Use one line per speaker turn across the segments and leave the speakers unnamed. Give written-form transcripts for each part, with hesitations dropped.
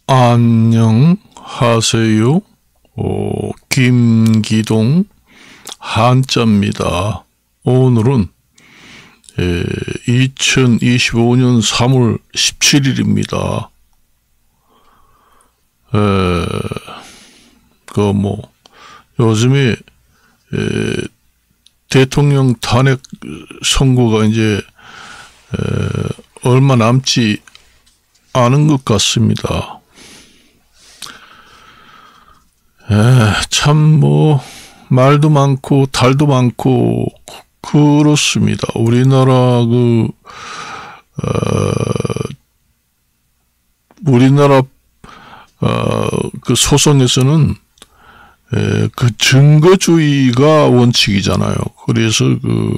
안녕하세요. 김기동 한자입니다. 오늘은 2025년 3월 17일입니다. 요즘에 대통령 탄핵 선고가 이제 얼마 남지 않은 것 같습니다. 참 말도 많고 달도 많고 그렇습니다. 우리나라 그 소송에서는 그 증거주의가 원칙이잖아요. 그래서 그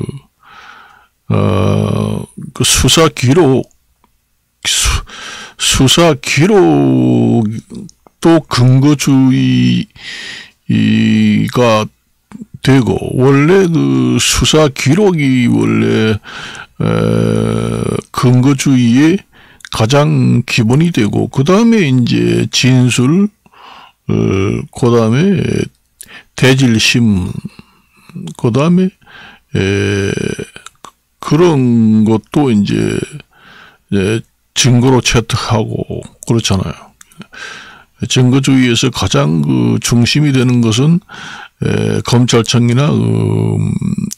수사 기록도 근거주의가 되고, 원래 그 수사 기록이 원래 근거주의의 가장 기본이 되고, 그 다음에 이제 진술, 그 다음에 대질심, 그 다음에 그런 것도 이제 증거로 채택하고 그렇잖아요. 증거주의에서 가장 그 중심이 되는 것은 검찰청이나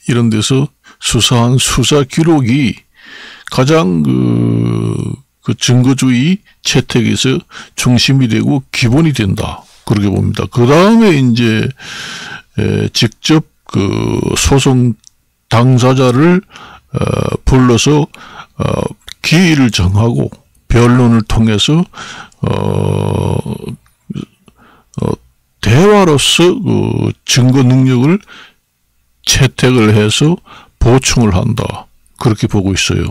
이런 데서 수사한 수사 기록이 가장 그 증거주의 채택에서 중심이 되고 기본이 된다. 그렇게 봅니다. 그 다음에 이제 직접 그 소송 당사자를 불러서 기일을 정하고 변론을 통해서 대화로서 그 증거 능력을 채택을 해서 보충을 한다. 그렇게 보고 있어요.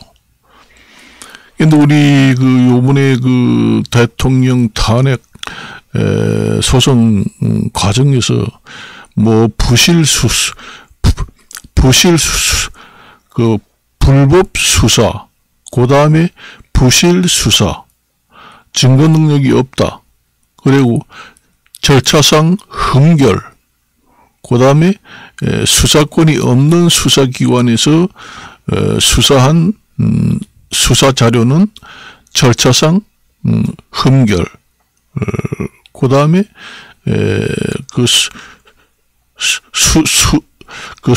근데 우리 요번에 대통령 탄핵 소송 과정에서 불법 수사, 그 다음에 부실 수사, 증거 능력이 없다. 그리고 절차상 흠결, 그 다음에 수사권이 없는 수사기관에서 수사한 수사 자료는 절차상 흠결, 그 다음에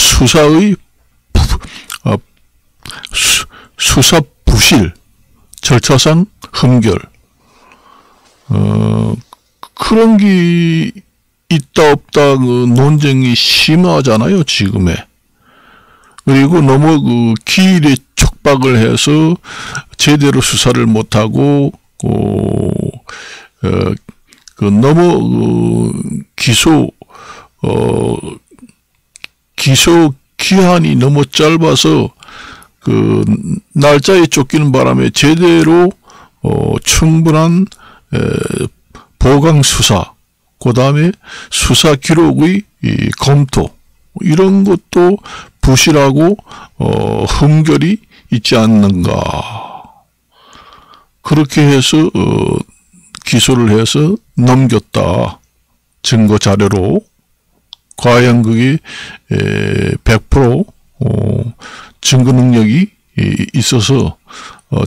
수사의 수사 부실, 절차상 흠결, 그런 게 있다 없다 논쟁이 심하잖아요, 지금에. 그리고 너무 기일에 촉박을 해서 제대로 수사를 못하고 너무 기소 기한이 너무 짧아서 날짜에 쫓기는 바람에 제대로 충분한 보강 수사, 그 다음에 수사 기록의 검토, 이런 것도 부실하고 흠결이 있지 않는가. 그렇게 해서 기소를 해서 넘겼다. 증거 자료로. 과연 그게 100% 증거 능력이 있어서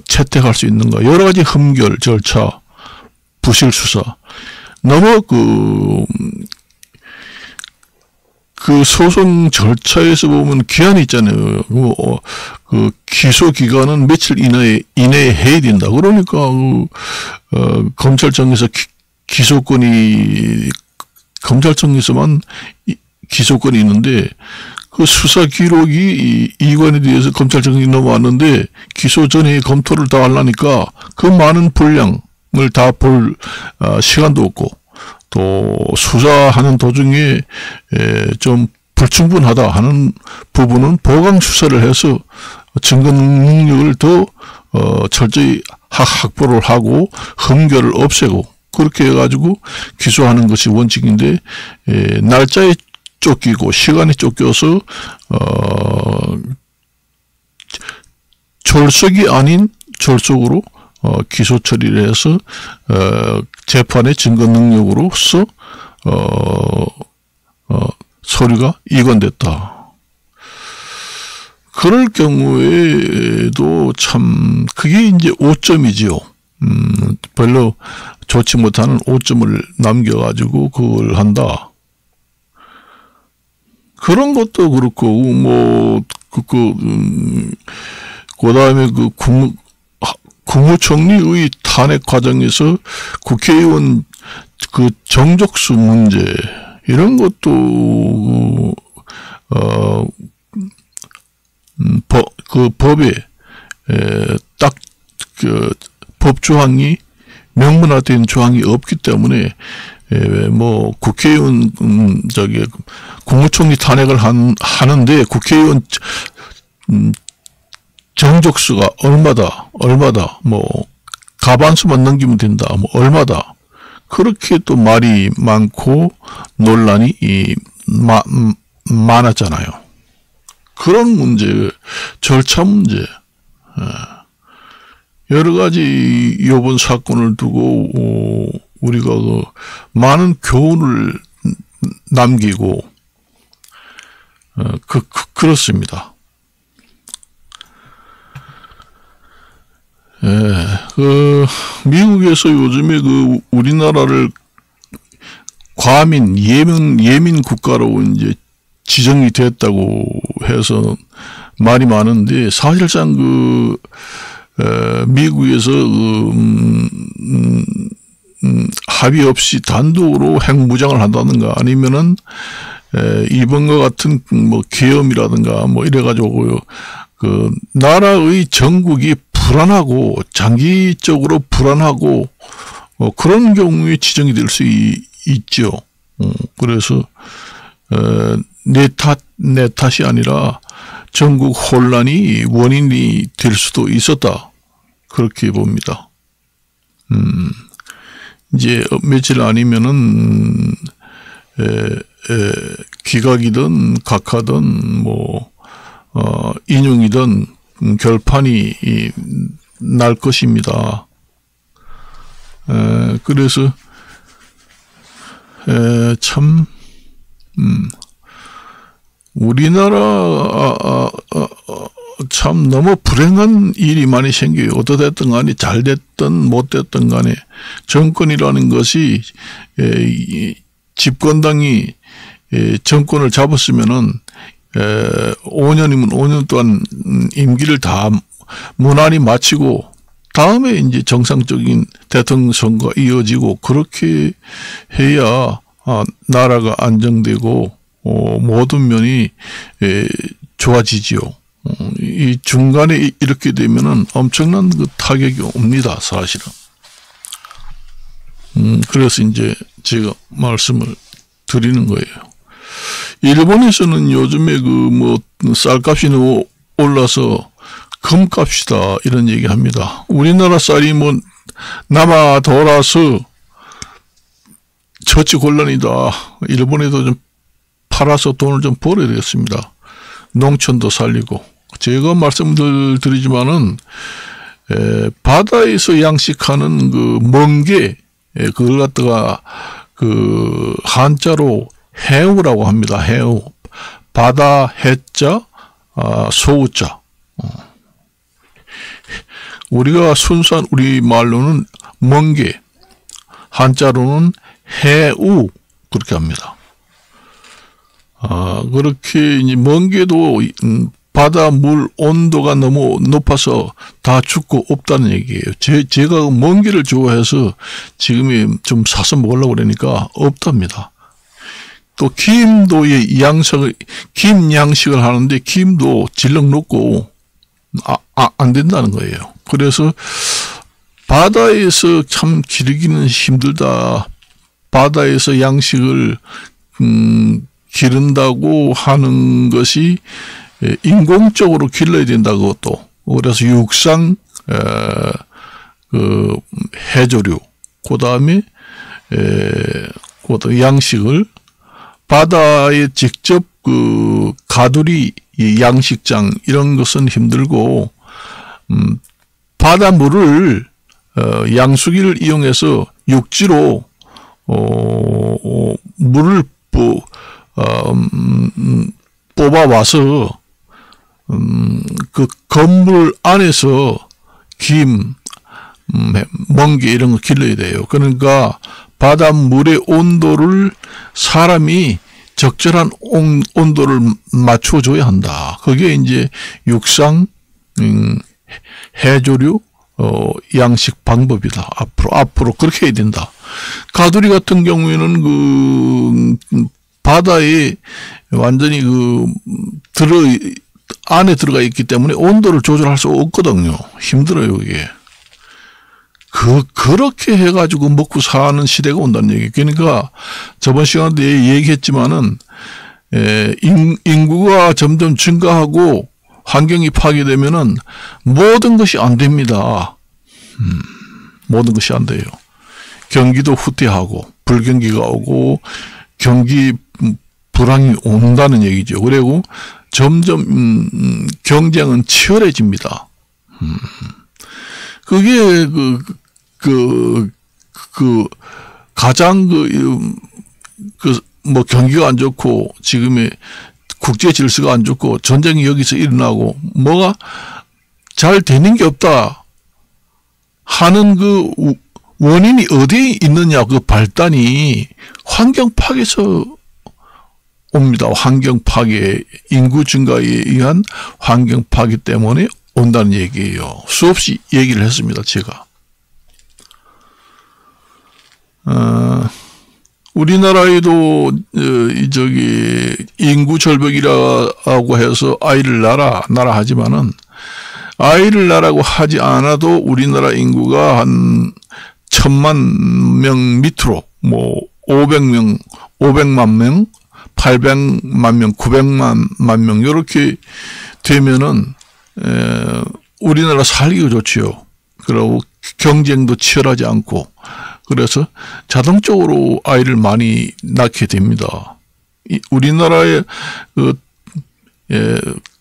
채택할 수 있는가. 여러 가지 흠결 절차, 부실 수사. 너무 그 소송 절차에서 보면 기한이 있잖아요. 기소 기간은 며칠 이내에 해야 된다. 그러니까 검찰청에서 검찰청에서만 기소권이 있는데, 그 수사 기록이 이관에 대해서 검찰청이 넘어왔는데 기소 전에 검토를 다 하려니까 그 많은 분량을 다 볼 시간도 없고, 또 수사하는 도중에 좀 불충분하다 하는 부분은 보강 수사를 해서 증거 능력을 더 철저히 확보를 하고 흠결을 없애고, 그렇게 해가지고 기소하는 것이 원칙인데, 날짜에 쫓기고 시간에 쫓겨서 졸속이 아닌 졸속으로 기소 처리를 해서 재판의 증거 능력으로서 서류가 이관됐다. 그럴 경우에도 참 그게 이제 오점이지요. 별로 좋지 못하는 오점을 남겨가지고 그걸 한다. 그런 것도 그렇고 그다음에 그 국무총리의 탄핵 과정에서 국회의원 그 정족수 문제 이런 것도 그 법에 딱 그 법 조항이 명문화된 조항이 없기 때문에 뭐 국회의원 국무총리 탄핵을 하는데 국회의원 정족수가 얼마다 뭐 가반수만 넘기면 된다 뭐 얼마다 그렇게 또 말이 많고 논란이 많았잖아요. 그런 문제, 절차 문제, 여러 가지 이번 사건을 두고 우리가 많은 교훈을 남기고 그렇습니다. 미국에서 요즘에 우리나라를 과민 예민 국가로 이제 지정이 됐다고 해서 말이 많은데 사실상 미국에서 합의 없이 단독으로 핵무장을 한다든가 아니면은 이번과 같은 뭐 계엄이라든가 뭐 이래가지고 그 나라의 전국이 불안하고 장기적으로 불안하고 그런 경우에 지정이 될 수 있죠. 그래서 내 탓이 아니라 전국 혼란이 원인이 될 수도 있었다. 그렇게 봅니다. 이제 며칠 아니면은 기각이든 각하든 뭐 인용이든 결판이 날 것입니다. 그래서 참 우리나라 참 너무 불행한 일이 많이 생겨요. 어떻든 간에 잘 됐든 못 됐든 간에 정권이라는 것이 집권당이 정권을 잡았으면은 5년이면 5년 동안 임기를 다 무난히 마치고 다음에 이제 정상적인 대통령 선거가 이어지고 그렇게 해야 나라가 안정되고 모든 면이 좋아지지요. 이 중간에 이렇게 되면은 엄청난 그 타격이 옵니다, 사실은. 그래서 이제 제가 말씀을 드리는 거예요. 일본에서는 요즘에 뭐 쌀값이 너무 올라서 금값이다 이런 얘기 합니다. 우리나라 쌀이 뭐 남아 돌아서 처치 곤란이다. 일본에도 좀 팔아서 돈을 좀 벌어야 되겠습니다. 농촌도 살리고. 제가 말씀을 드리지만은 바다에서 양식하는 그 멍게 그걸 갖다가 그 한자로 해우라고 합니다. 해우. 바다 해자 소우자. 우리가 순수한 우리 말로는 멍게, 한자로는 해우 그렇게 합니다. 그렇게 이제 멍게도 바다 물 온도가 너무 높아서 다 죽고 없다는 얘기예요. 제가 멍게를 좋아해서 지금이 좀 사서 먹으려고 그러니까 없답니다. 또 김도 김 양식을 하는데 김도 질럭 녹고 안 된다는 거예요. 그래서 바다에서 참 기르기는 힘들다. 바다에서 양식을 기른다고 하는 것이 인공적으로 길러야 된다고 또 그래서 육상 그 해조류 그다음에 양식을 바다에 직접 그 가두리 양식장 이런 것은 힘들고 바닷물을 양수기를 이용해서 육지로 물을 뽑아와서 그 건물 안에서 김, 멍게 이런 거 길러야 돼요. 그러니까 바닷물의 온도를 사람이 적절한 온도를 맞춰줘야 한다. 그게 이제 육상, 해조류, 양식 방법이다. 앞으로 그렇게 해야 된다. 가두리 같은 경우에는 바다에 완전히 안에 들어가 있기 때문에 온도를 조절할 수 없거든요. 힘들어요, 이게. 그렇게 해가지고 먹고 사는 시대가 온다는 얘기. 그러니까 저번 시간에 얘기했지만은, 인구가 점점 증가하고 환경이 파괴되면은 모든 것이 안 됩니다. 모든 것이 안 돼요. 경기도 후퇴하고, 불경기가 오고, 경기 불황이 온다는 얘기죠. 그리고 점점, 경쟁은 치열해집니다. 그게, 가장 뭐 경기가 안 좋고 지금의 국제 질서가 안 좋고 전쟁이 여기서 일어나고 뭐가 잘 되는 게 없다 하는 그 원인이 어디에 있느냐, 그 발단이 환경 파괴에서 옵니다. 환경 파괴, 인구 증가에 의한 환경 파괴 때문에 온다는 얘기예요. 수없이 얘기를 했습니다, 제가. 우리나라에도 인구 절벽이라고 해서 아이를 낳아 하지만은 아이를 낳으라고 하지 않아도 우리나라 인구가 한 1000만 명 밑으로 뭐 500만 명, 800만 명, 900만 명 이렇게 되면은 우리나라 살기가 좋지요. 그리고 경쟁도 치열하지 않고 그래서 자동적으로 아이를 많이 낳게 됩니다. 우리나라의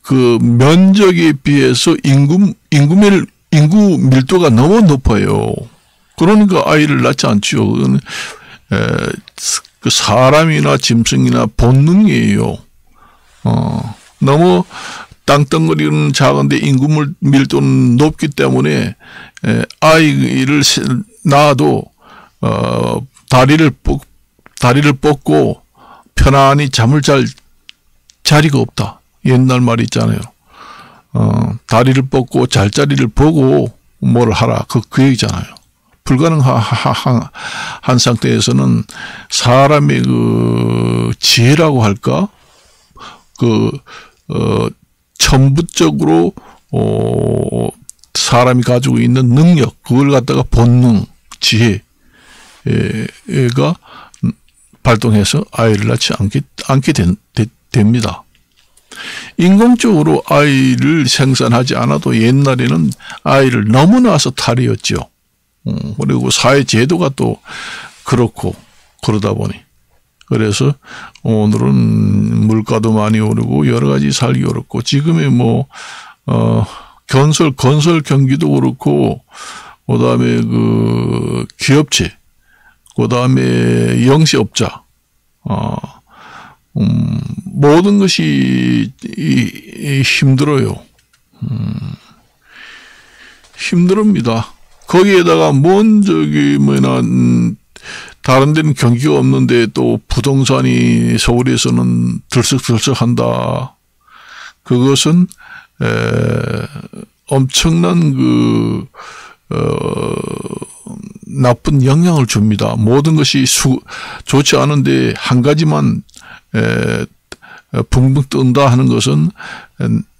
그 면적에 비해서 인구 밀도가 너무 높아요. 그러니까 아이를 낳지 않지요. 그건 그 사람이나 짐승이나 본능이에요. 너무 땅덩어리는 작은데 인구 밀도는 높기 때문에 아이를 낳아도 다리를 뻗고 편안히 잠을 잘 자리가 없다. 옛날 말이 있잖아요. 다리를 뻗고 잘 자리를 보고 뭘 하라. 그 얘기잖아요. 불가능한 상태에서는 사람의 그 지혜라고 할까? 천부적으로, 사람이 가지고 있는 능력, 그걸 갖다가 본능, 지혜가 발동해서 아이를 낳지 않게 됩니다. 인공적으로 아이를 생산하지 않아도 옛날에는 아이를 너무 낳아서 탈이었죠. 그리고 사회 제도가 또 그렇고 그러다 보니 그래서 오늘은 물가도 많이 오르고 여러 가지 살기 어렵고 지금의 뭐 건설 경기도 그렇고 그다음에 그 기업체 그다음에 영세업자 모든 것이 힘들어요. 힘듭니다. 거기에다가 다른 데는 경기가 없는데 또 부동산이 서울에서는 들썩들썩한다. 그것은 엄청난 나쁜 영향을 줍니다. 모든 것이 좋지 않은데 한 가지만 붕붕 뜬다 하는 것은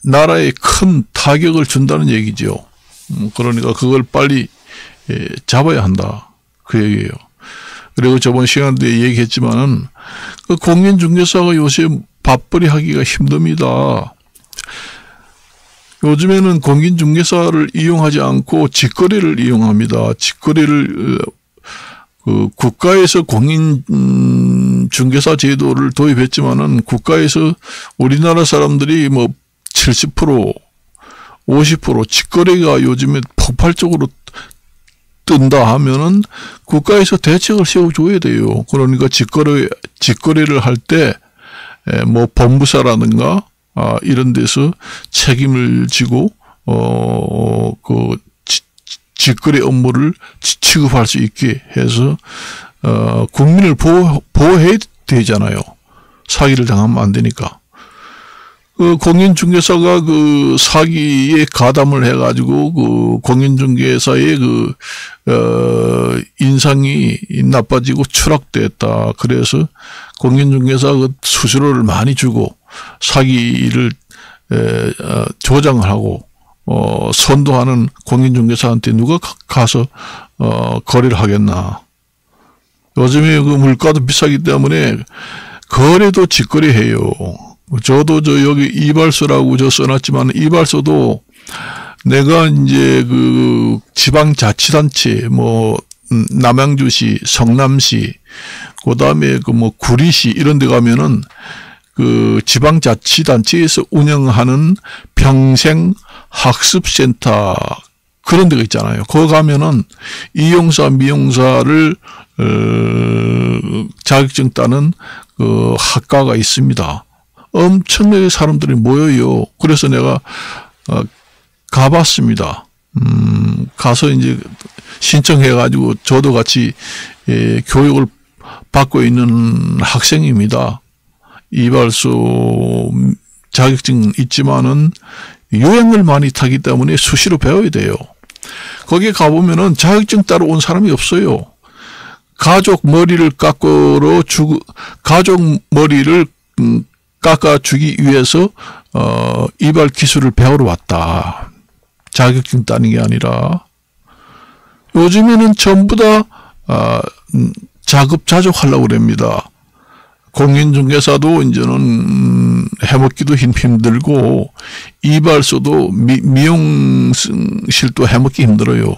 나라에 큰 타격을 준다는 얘기죠. 그러니까 그걸 빨리 잡아야 한다. 그 얘기예요. 그리고 저번 시간에 얘기했지만은 그 공인중개사가 요새 밥벌이 하기가 힘듭니다. 요즘에는 공인중개사를 이용하지 않고 직거래를 이용합니다. 직거래를 국가에서 공인중개사 제도를 도입했지만은 국가에서 우리나라 사람들이 뭐 70%, 50% 직거래가 요즘에 폭발적으로 뜬다 하면은 국가에서 대책을 세워줘야 돼요. 그러니까 직거래를 할 때 뭐 법무사라든가 이런 데서 책임을 지고 그 직거래 업무를 취급할 수 있게 해서 국민을 보호해야 되잖아요. 사기를 당하면 안 되니까. 그 공인중개사가 그 사기에 가담을 해가지고 그 공인중개사의 인상이 나빠지고 추락됐다. 그래서 공인중개사 그 수수료를 많이 주고 사기를 조장을 하고 선도하는 공인중개사한테 누가 가서 거래를 하겠나. 요즘에 그 물가도 비싸기 때문에 거래도 직거래해요. 저도 여기 이발소라고 써놨지만 이발소도 내가 이제 그 지방자치단체 뭐 남양주시, 성남시, 그 다음에 그 뭐 구리시 이런 데 가면은 그 지방자치단체에서 운영하는 평생학습센터 그런 데가 있잖아요. 거기 가면은 이용사, 미용사를 자격증 따는 그 학과가 있습니다. 엄청나게 사람들이 모여요. 그래서 내가 가봤습니다. 가서 이제 신청해가지고 저도 같이 교육을 받고 있는 학생입니다. 이발소 자격증 있지만은 유행을 많이 타기 때문에 수시로 배워야 돼요. 거기에 가보면은 자격증 따러 온 사람이 없어요. 가족 머리를 깎아주기 위해서 이발 기술을 배우러 왔다. 자격증 따는 게 아니라 요즘에는 전부 다 자급자족하려고 그럽니다. 공인중개사도 이제는 해먹기도 힘들고 이발소도 미용실도 해먹기 힘들어요.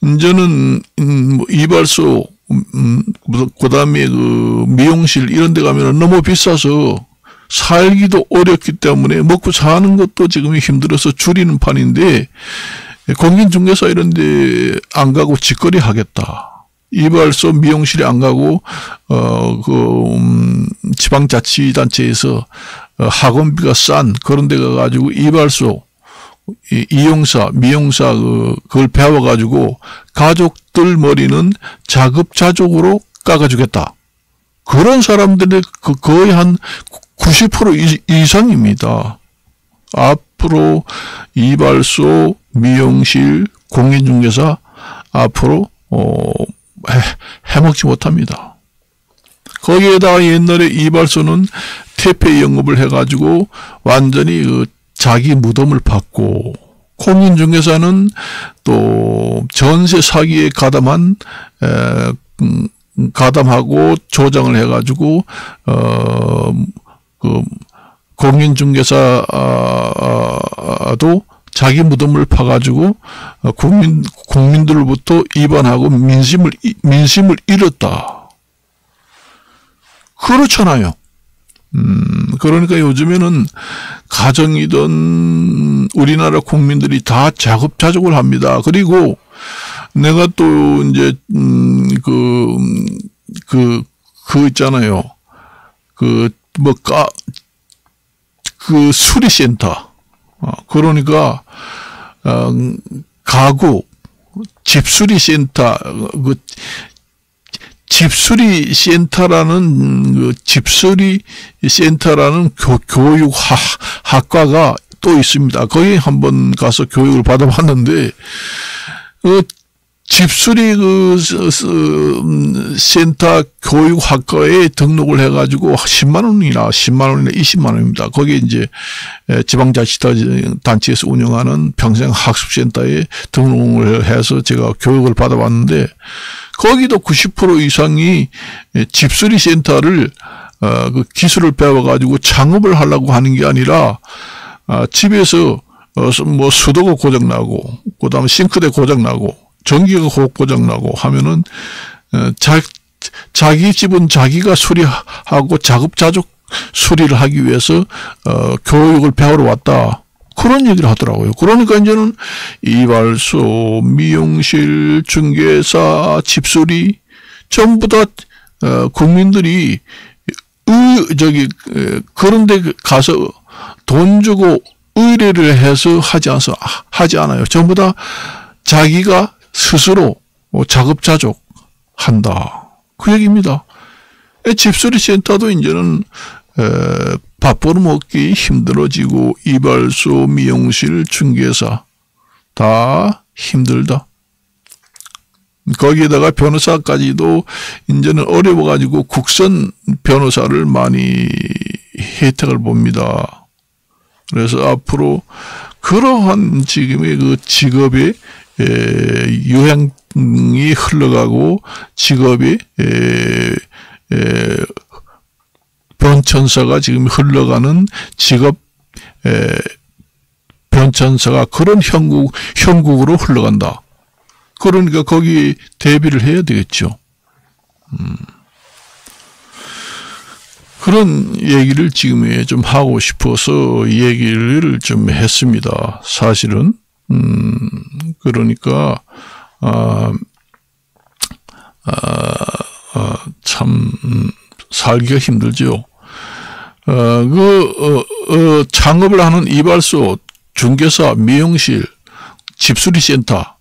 이제는 이발소 그다음에 그 미용실 이런 데 가면 너무 비싸서 살기도 어렵기 때문에 먹고 사는 것도 지금 힘들어서 줄이는 판인데 공인중개사 이런 데 안 가고 직거래 하겠다. 이발소 미용실에 안 가고 지방자치단체에서 학원비가 싼 그런 데 가가지고 이발소 이용사 미용사 그걸 배워가지고 가족들 머리는 자급자족으로 깎아주겠다. 그런 사람들의 거의 한 90% 이상입니다. 앞으로 이발소 미용실 공인중개사 앞으로 해먹지 못합니다. 거기에다가 옛날에 이발소는 퇴폐 영업을 해가지고 완전히 그 자기 무덤을 받고 공인중개사는 또 전세 사기에 가담하고 조장을 해가지고 그 공인중개사도 자기 무덤을 파가지고 국민들로부터 이반하고 민심을 잃었다. 그렇잖아요. 그러니까 요즘에는 가정이든 우리나라 국민들이 다 자급자족을 합니다. 그리고 내가 또 이제 그 있잖아요. 그 수리센터. 그러니까 가구 집수리센터 집수리센터라는 교육 학과가 또 있습니다. 거기 한번 가서 교육을 받아봤는데 집수리 센터 교육학과에 등록을 해가지고 10만 원이나 20만 원입니다. 거기 이제 지방자치단체에서 운영하는 평생학습센터에 등록을 해서 제가 교육을 받아봤는데 거기도 90% 이상이 집수리 센터를 그 기술을 배워가지고 창업을 하려고 하는 게 아니라 집에서 뭐 수도가 고장나고 그다음에 싱크대 고장나고 전기가 고장나고 하면은 자기 집은 자기가 수리하고 자급자족 수리를 하기 위해서 교육을 배우러 왔다. 그런 얘기를 하더라고요. 그러니까 이제는 이발소, 미용실, 중개사, 집수리 전부 다 국민들이 그런 데 가서 돈 주고 의뢰를 해서 하지 않아요. 전부 다 자기가 스스로 자급자족 한다. 그 얘기입니다. 집수리 센터도 이제는 밥 벌어먹기 힘들어지고 이발소, 미용실, 중개사 다 힘들다. 거기에다가 변호사까지도 이제는 어려워가지고 국선 변호사를 많이 혜택을 봅니다. 그래서 앞으로 그러한 지금의 그 직업의 유행이 흘러가고 직업의 변천사가 지금 흘러가는 직업 변천사가 그런 형국으로 흘러간다. 그러니까 거기 대비를 해야 되겠죠. 그런 얘기를 지금 좀 하고 싶어서 얘기를 좀 했습니다. 사실은 그러니까 참 살기가 힘들죠. 창업을 하는 이발소, 중개사, 미용실, 집수리 센터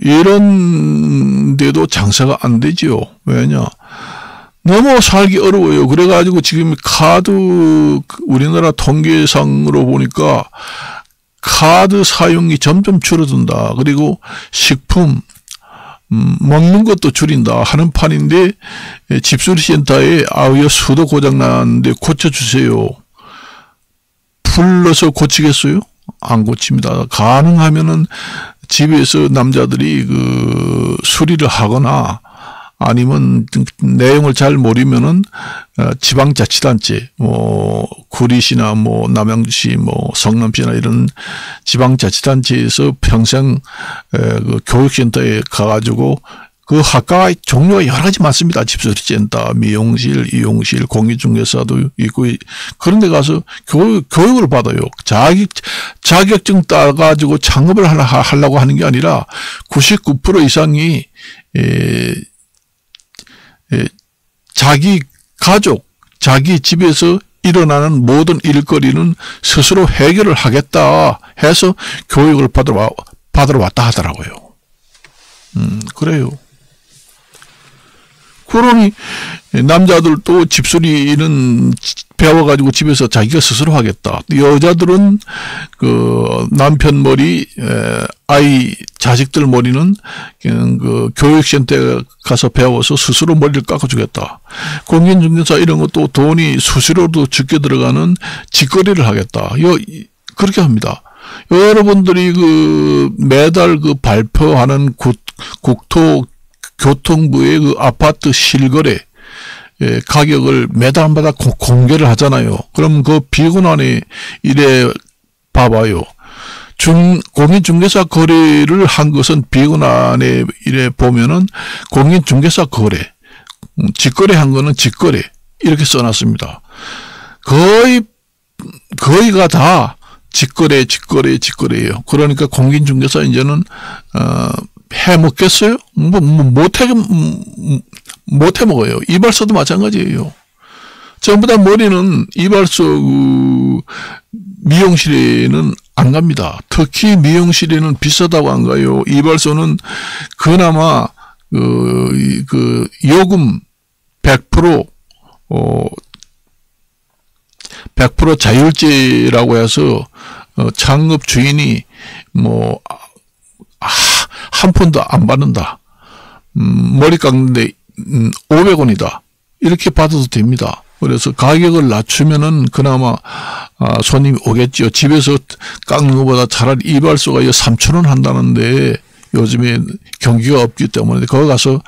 이런 데도 장사가 안 되지요. 왜냐? 너무 살기 어려워요. 그래가지고 지금 우리나라 통계상으로 보니까 카드 사용이 점점 줄어든다. 그리고 식품, 먹는 것도 줄인다 하는 판인데 집수리 센터에 수도 고장 나는데 고쳐주세요. 불러서 고치겠어요? 안 고칩니다. 가능하면은 집에서 남자들이 수리를 하거나 아니면 내용을 잘 모르면은 지방자치단체, 구리시나 남양주시, 성남시나 이런 지방자치단체에서 평생 교육센터에 가가지고 그 학과가 종류가 여러 가지 많습니다. 집수리센터, 미용실, 이용실, 공인중개사도 있고 그런 데 가서 교육을 받아요. 자격증 따가지고 창업을 하려고 하는 게 아니라 99% 이상이 자기 가족, 자기 집에서 일어나는 모든 일거리는 스스로 해결을 하겠다 해서 교육을 받으러 왔다 하더라고요. 그래요. 그러니 남자들도 집수리는 배워가지고 집에서 자기가 스스로 하겠다. 여자들은 남편 머리, 자식들 머리는 교육센터에 가서 배워서 스스로 머리를 깎아주겠다. 공인중개사 이런 것도 돈이 수수료도 적게 들어가는 직거래를 하겠다. 그렇게 합니다. 여러분들이 매달 발표하는 국토교통부의 아파트 실거래 가격을 매달마다 공개를 하잖아요. 그럼 비곤안에 이래 봐봐요. 공인중개사 거래를 한 것은 비곤안에 이래 보면은 공인중개사 거래, 직거래 한 거는 직거래 이렇게 써놨습니다. 거의가 다 직거래예요. 그러니까 공인중개사 이제는 해먹겠어요? 못 해먹어요. 이발소도 마찬가지예요. 전부 다 머리는 이발소 미용실에는 안 갑니다. 특히 미용실에는 비싸다고 안 가요. 이발소는 그나마 요금 100% 자율제라고 해서 창업 주인이 한 푼도 안 받는다. 머리 깎는데 500원이다. 이렇게 받아도 됩니다. 그래서 가격을 낮추면은 그나마 손님이 오겠죠. 집에서 깎는 것보다 차라리 이발소가 3,000원 한다는데 요즘에 경기가 없기 때문에 거기 가서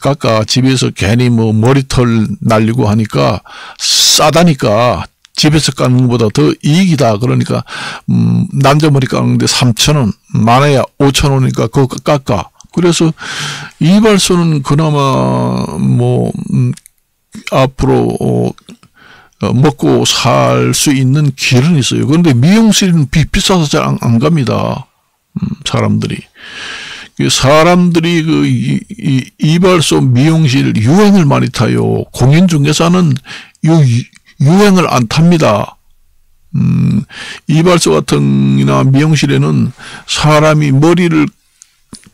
깎아 집에서 괜히 머리털 날리고 하니까 싸다니까 집에서 깎는 것보다 더 이익이다. 그러니까 남자 머리 깎는데 3,000원, 많아야 5,000원이니까 그거 깎아. 그래서 이발소는 그나마 앞으로 먹고 살 수 있는 길은 있어요. 그런데 미용실은 비싸서 잘 안 갑니다. 사람들이 이발소 미용실 유행을 많이 타요. 공인중개사는 유행을 안 탑니다. 이발소 같은이나 미용실에는 사람이 머리를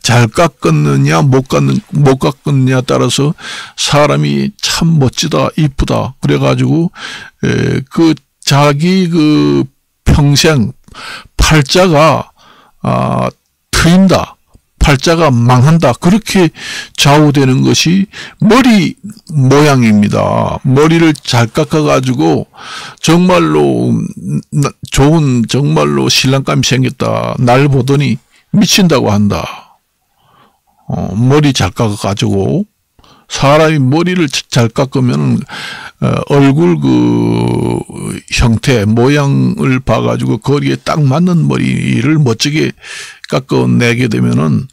잘 깎았느냐 못 깎았느냐 따라서 사람이 참 멋지다 이쁘다 그래가지고 자기 평생 팔자가 트인다, 팔자가 망한다, 그렇게 좌우되는 것이 머리 모양입니다. 머리를 잘 깎아가지고 정말로 정말로 신랑감이 생겼다, 날 보더니 미친다고 한다. 머리 잘 깎아가지고 사람이 머리를 잘 깎으면 얼굴 형태 모양을 봐가지고 거기에 딱 맞는 머리를 멋지게 깎아내게 되면은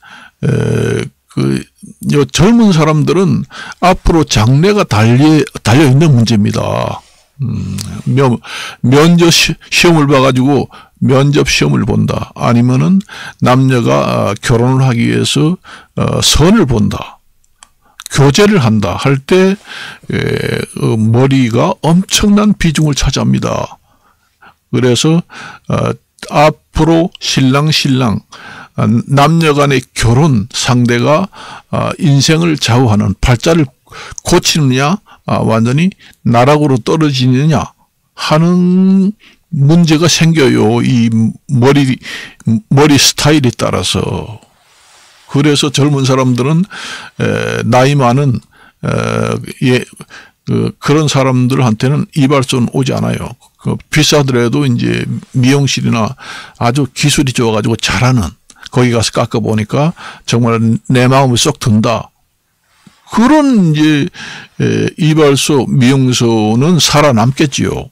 요 젊은 사람들은 앞으로 장래가 달려 있는 문제입니다. 면접 시험을 봐가지고 면접 시험을 본다. 아니면은 남녀가 결혼을 하기 위해서 선을 본다. 교제를 한다 할 때 머리가 엄청난 비중을 차지합니다. 그래서 앞으로 신랑 남녀 간의 결혼 상대가 인생을 좌우하는 팔자를 고치느냐 완전히 나락으로 떨어지느냐 하는 문제가 생겨요. 이 머리 스타일에 따라서. 그래서 젊은 사람들은 나이 많은 그런 사람들한테는 이발소는 오지 않아요. 비싸더라도 이제 미용실이나 아주 기술이 좋아가지고 잘하는 거기 가서 깎아 보니까 정말 내 마음을 쏙 든다. 그런 이제 이발소 미용소는 살아남겠지요.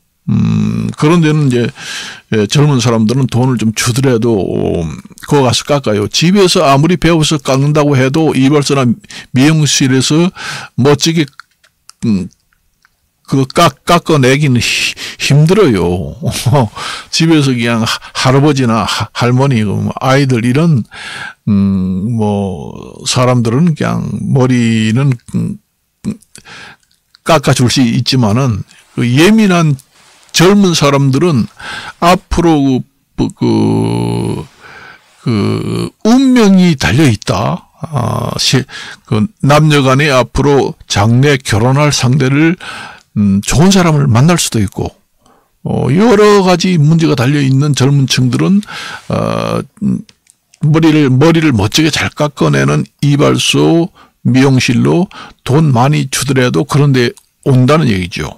그런 데는 이제 젊은 사람들은 돈을 좀 주더라도 거기 가서 깎아요. 집에서 아무리 배워서 깎는다고 해도 이발소나 미용실에서 멋지게 깎아내기는 힘들어요. 집에서 그냥 할아버지나 할머니, 아이들 이런 사람들은 그냥 머리는 깎아줄 수 있지만은 예민한 젊은 사람들은 앞으로 운명이 달려 있다. 남녀 간에 앞으로 장래 결혼할 상대를 좋은 사람을 만날 수도 있고, 여러 가지 문제가 달려 있는 젊은 층들은 머리를 멋지게 잘 깎아내는 이발소 미용실로 돈 많이 주더라도 그런데 온다는 얘기죠.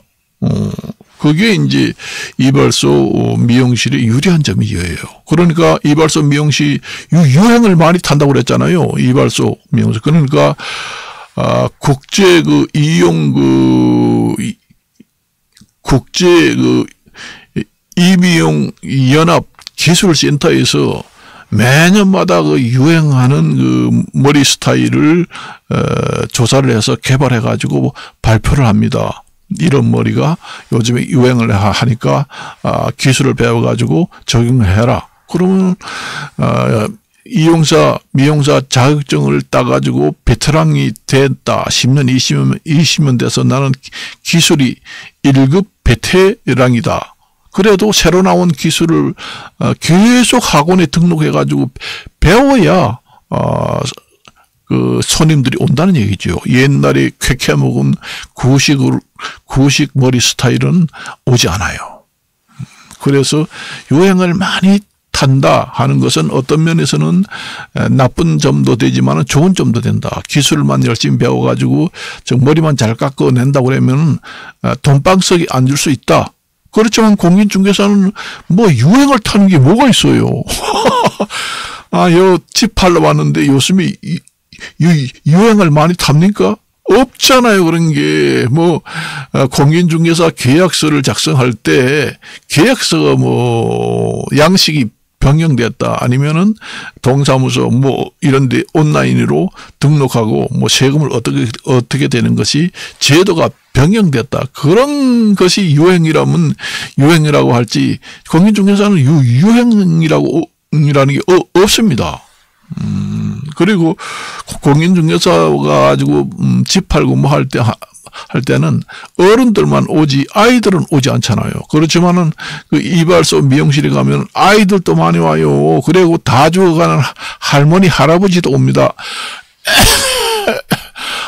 그게 이제 이발소 미용실의 유리한 점이에요. 그러니까 이발소 미용실 유행을 많이 탄다고 그랬잖아요. 이발소 미용실. 그러니까 국제 이미용 연합 기술센터에서 매년마다 유행하는 머리 스타일을 조사를 해서 개발해 가지고 발표를 합니다. 이런 머리가 요즘에 유행을 하니까 기술을 배워가지고 적용해라. 그러면 미용사 자격증을 따가지고 베테랑이 됐다. 10년, 20년 돼서 나는 기술이 1급 베테랑이다. 그래도 새로 나온 기술을 계속 학원에 등록해가지고 배워야 손님들이 온다는 얘기죠. 옛날에 쾌쾌 먹은 구식 머리 스타일은 오지 않아요. 그래서 유행을 많이 탄다 하는 것은 어떤 면에서는 나쁜 점도 되지만 좋은 점도 된다. 기술만 열심히 배워가지고 머리만 잘 깎아낸다고 그러면 돈방석에 앉을 수 있다. 그렇지만 공인중개사는 유행을 타는 게 뭐가 있어요. 요 집 팔러 왔는데 요즘에 유행을 많이 탑니까? 없잖아요. 그런 게 공인중개사 계약서를 작성할 때 계약서가 양식이 변경됐다 아니면은 동사무소 이런데 온라인으로 등록하고 세금을 어떻게 되는 것이 제도가 변경됐다. 그런 것이 유행이라면 유행이라고 할지 공인중개사는 유행이라는 게 없습니다. 그리고 공인중개사 가지고 집 팔고 뭐 할 때는 어른들만 오지 아이들은 오지 않잖아요. 그렇지만은 그 이발소 미용실에 가면 아이들도 많이 와요. 그리고 다 죽어가는 할머니 할아버지도 옵니다.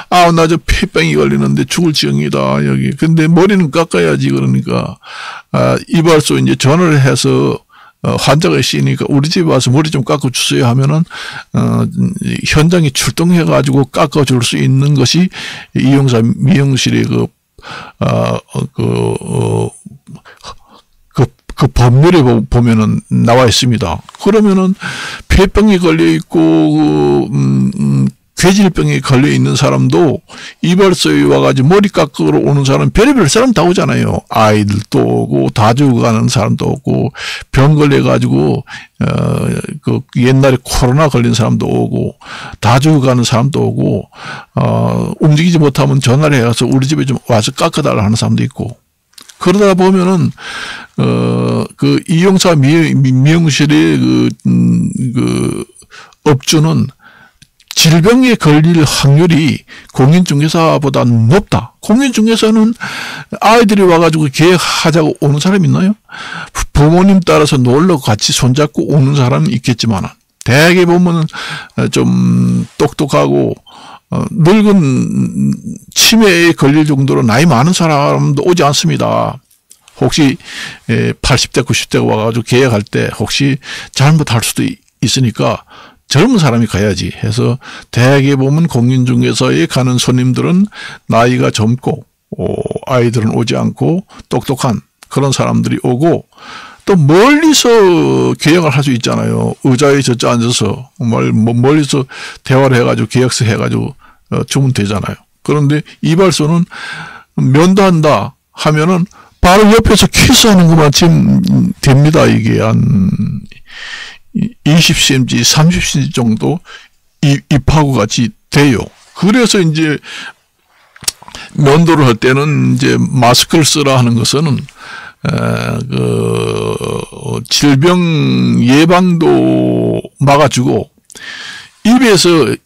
아, 나 저 폐병이 걸리는데 죽을 지경이다, 여기. 근데 머리는 깎아야지, 그러니까. 아, 이발소 이제 전화를 해서, 환자가 있으니까 우리 집에 와서 머리 좀 깎아주세요 하면은, 현장에 출동해가지고 깎아줄 수 있는 것이 이용사 미용실의 그 법률에 보면은 나와 있습니다. 그러면은 폐병이 걸려 있고, 괴질병에 걸려 있는 사람도 이발소에 와가지고 머리 깎으러 오는 사람 별의별 사람 다 오잖아요. 아이들도 오고 다 죽어가는 사람도 오고 병 걸려가지고 그 옛날에 코로나 걸린 사람도 오고 다 죽어가는 사람도 오고 움직이지 못하면 전화를 해서 우리 집에 좀 와서 깎아달라 하는 사람도 있고. 그러다 보면은 그 이용사 미용실의 그 업주는 질병에 걸릴 확률이 공인중개사보다 높다. 공인중개사는 아이들이 와가지고 계약하자고 오는 사람 있나요? 부모님 따라서 놀러 같이 손잡고 오는 사람은 있겠지만 대개 보면은 좀 똑똑하고 늙은 치매에 걸릴 정도로 나이 많은 사람도 오지 않습니다. 혹시 80대 90대가 와가지고 계약할 때 혹시 잘못할 수도 있으니까 젊은 사람이 가야지 해서 대개 보면 공인중개사에 가는 손님들은 나이가 젊고 아이들은 오지 않고 똑똑한 그런 사람들이 오고 또 멀리서 계약을 할 수 있잖아요. 의자에 저쪽 앉아서 멀리서 대화를 해가지고 계약서 해가지고 주면 되잖아요. 그런데 이발소는 면도한다 하면은 바로 옆에서 키스하는 것만 지금 됩니다. 이게 한 20cm, 30cm 정도 입하고 같이 돼요. 그래서 이제 면도를 할 때는 이제 마스크를 쓰라 하는 것은 질병 예방도 막아주고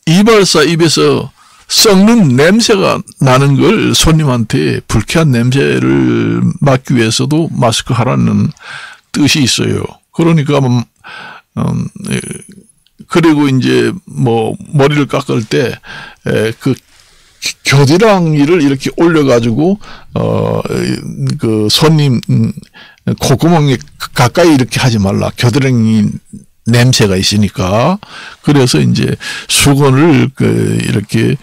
이발사 입에서 썩는 냄새가 나는 걸 손님한테 불쾌한 냄새를 막기 위해서도 마스크 하라는 뜻이 있어요. 그러니까 그리고 이제 뭐 머리를 깎을 때 그 겨드랑이를 이렇게 올려가지고 그 손님 콧구멍에 가까이 이렇게 하지 말라. 겨드랑이 냄새가 있으니까. 그래서 이제 수건을 이렇게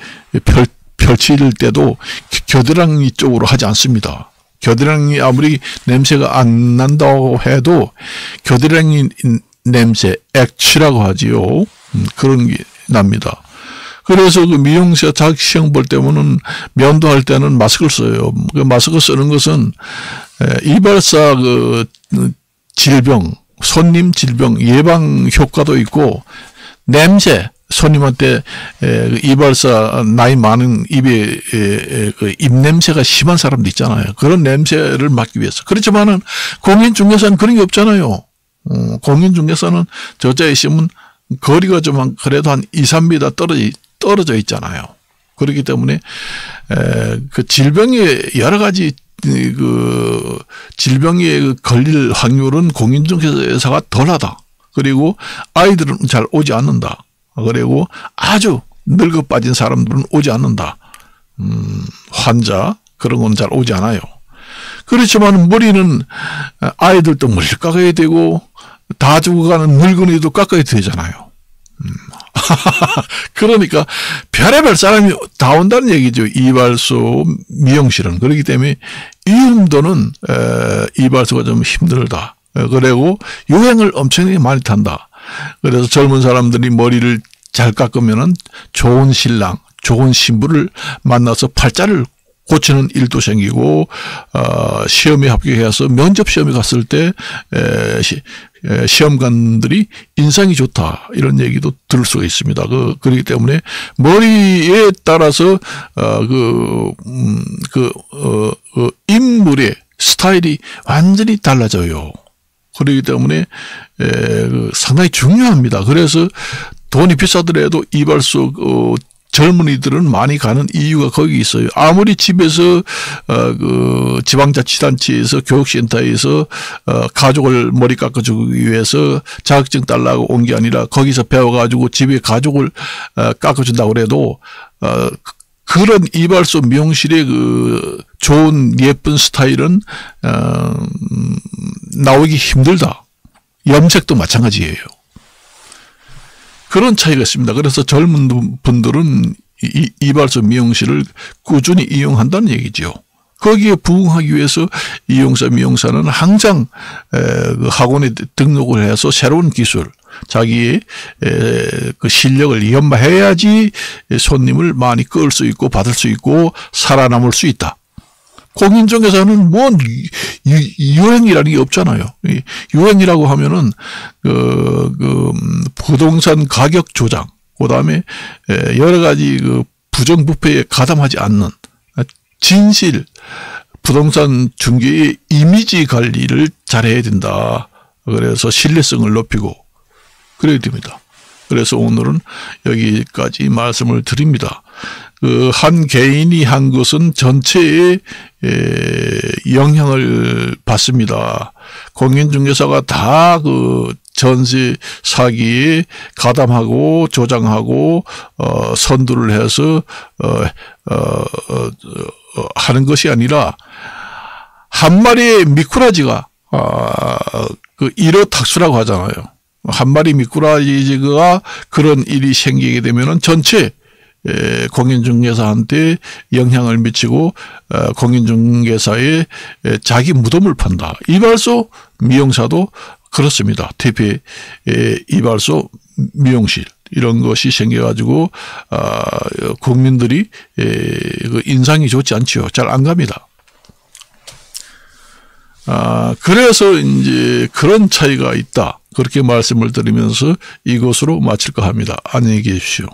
펼칠 때도 겨드랑이 쪽으로 하지 않습니다. 겨드랑이 아무리 냄새가 안 난다고 해도 겨드랑이 냄새, 액취라고 하지요. 그런 게 납니다. 그래서 그 미용사 자격 시험 볼 때면은 면도할 때는 마스크를 써요. 그 마스크 쓰는 것은 이발사 그 질병, 손님 질병 예방 효과도 있고 냄새, 손님한테 이발사 나이 많은 입에 입냄새가 심한 사람도 있잖아요. 그런 냄새를 막기 위해서. 그렇지만은 공인중개사는 그런 게 없잖아요. 공인중개사는 저자에 있으면 거리가 좀 그래도 한 2, 3m 떨어져 있잖아요. 그렇기 때문에 그 질병에 여러 가지 그 질병에 걸릴 확률은 공인중개사가 덜하다. 그리고 아이들은 잘 오지 않는다. 그리고 아주 늙어 빠진 사람들은 오지 않는다. 환자 그런 건 잘 오지 않아요. 그렇지만 머리는 아이들도 머리를 깎아야 되고 다 죽어가는 늙은이도 깎아야 되잖아요. 그러니까 별의별 사람이 다 온다는 얘기죠. 이발소, 미용실은. 그렇기 때문에 이음도는 이발소가 좀 힘들다. 그리고 유행을 엄청나게 많이 탄다. 그래서 젊은 사람들이 머리를 잘 깎으면은 좋은 신랑, 좋은 신부를 만나서 팔자를 고치는 일도 생기고 시험에 합격해서 면접 시험에 갔을 때 시험관들이 인상이 좋다 이런 얘기도 들을 수가 있습니다. 그렇기 때문에 머리에 따라서 인물의 스타일이 완전히 달라져요. 그렇기 때문에 상당히 중요합니다. 그래서 돈이 비싸더라도 이발소 젊은이들은 많이 가는 이유가 거기 있어요. 아무리 집에서 지방자치단체에서 교육센터에서 가족을 머리 깎아주기 위해서 자격증 달라고 온 게 아니라 거기서 배워가지고 집에 가족을 깎아준다고 그래도 그런 이발소 미용실의 좋은 예쁜 스타일은 나오기 힘들다. 염색도 마찬가지예요. 그런 차이가 있습니다. 그래서 젊은 분들은 이발소 미용실을 꾸준히 이용한다는 얘기죠. 거기에 부응하기 위해서 미용사는 항상 학원에 등록을 해서 새로운 기술, 자기의 그 실력을 연마해야지 손님을 많이 끌 수 있고 받을 수 있고 살아남을 수 있다. 공인중개사는 유행이라는 게 없잖아요. 유행이라고 하면은 부동산 가격 조작, 그다음에 여러 가지 부정부패에 가담하지 않는 진실, 부동산 중개의 이미지 관리를 잘해야 된다. 그래서 신뢰성을 높이고 그래야 됩니다. 그래서 오늘은 여기까지 말씀을 드립니다. 한 개인이 한 것은 전체에 영향을 받습니다. 공인중개사가 다 전세 사기에 가담하고 조장하고 선두를 해서 하는 것이 아니라 한 마리의 미꾸라지가 일어탁수라고 하잖아요. 한 마리 미꾸라지가 그런 일이 생기게 되면은 전체 공인중개사한테 영향을 미치고 공인중개사의 자기 무덤을 판다. 이발소 미용사도 그렇습니다. 대피 이발소 미용실 이런 것이 생겨가지고 국민들이 인상이 좋지 않지요. 잘 안 갑니다. 그래서 이제 그런 차이가 있다. 그렇게 말씀을 드리면서 이것으로 마칠까 합니다. 안녕히 계십시오.